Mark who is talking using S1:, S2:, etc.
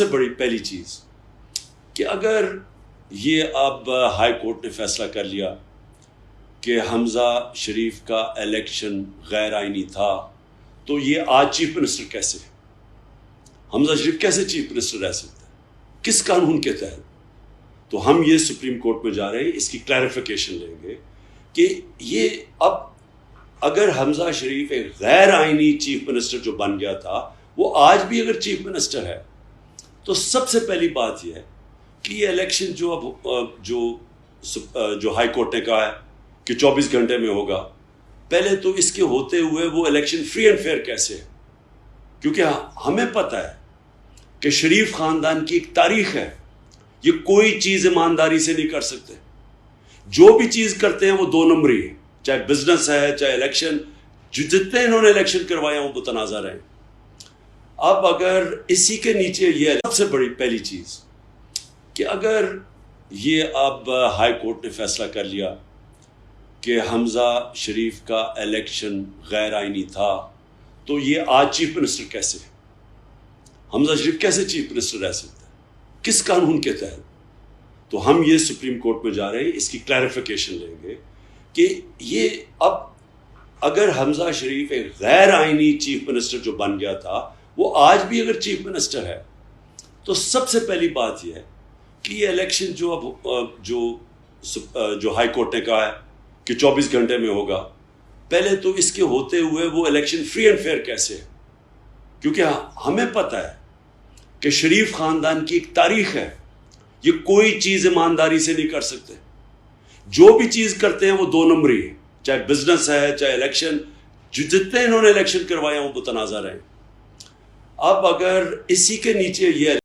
S1: سے بڑی پہلی چیز کہ اگر یہ اب ہائی کورٹ نے فیصلہ کر لیا کہ حمزہ شریف کا الیکشن غیر آئینی تھا، تو یہ آج چیف منسٹر کیسے ہے؟ حمزہ شریف کیسے چیف منسٹر رہ سکتا ہے؟ کس قانون کے تحت؟ تو ہم یہ سپریم کورٹ میں جا رہے ہیں، اس کی کلیریفیکیشن لیں گے کہ یہ اب اگر حمزہ شریف ایک غیر آئینی چیف منسٹر جو بن گیا تھا، وہ آج بھی اگر چیف منسٹر ہے، تو سب سے پہلی بات یہ ہے کہ یہ الیکشن جو ہائی کورٹ نے کہا ہے کہ 24 گھنٹے میں ہوگا، پہلے تو اس کے ہوتے ہوئے وہ الیکشن فری اینڈ فیئر کیسے ہے؟ کیونکہ ہمیں پتہ ہے کہ شریف خاندان کی ایک تاریخ ہے، یہ کوئی چیز ایمانداری سے نہیں کر سکتے، جو بھی چیز کرتے ہیں وہ دو نمبری ہے، چاہے بزنس ہے چاہے الیکشن، جتنے انہوں نے الیکشن کروائے ہیں وہ متنازع رہے۔ اب اگر اسی کے نیچے یہ سب سے بڑی پہلی چیز کہ اگر یہ اب ہائی کورٹ نے فیصلہ کر لیا کہ حمزہ شریف کا الیکشن غیر آئینی تھا، تو یہ آج چیف منسٹر کیسے ہے؟ حمزہ شریف کیسے چیف منسٹر رہ سکتا ہے؟ کس قانون کے تحت؟ تو ہم یہ سپریم کورٹ میں جا رہے ہیں، اس کی کلیریفیکیشن لیں گے کہ یہ اب اگر حمزہ شریف ایک غیر آئینی چیف منسٹر جو بن گیا تھا، وہ آج بھی اگر چیف منسٹر ہے، تو سب سے پہلی بات یہ ہے کہ یہ الیکشن جو ہائی کورٹ نے کہا ہے کہ 24 گھنٹے میں ہوگا، پہلے تو اس کے ہوتے ہوئے وہ الیکشن فری اینڈ فیئر کیسے ہے؟ کیونکہ ہمیں پتہ ہے کہ شریف خاندان کی ایک تاریخ ہے، یہ کوئی چیز ایمانداری سے نہیں کر سکتے، جو بھی چیز کرتے ہیں وہ دو نمبری ہے، چاہے بزنس ہے چاہے الیکشن، جتنے انہوں نے الیکشن کروائے ہیں وہ متنازع رہے۔ اب اگر اسی کے نیچے یہ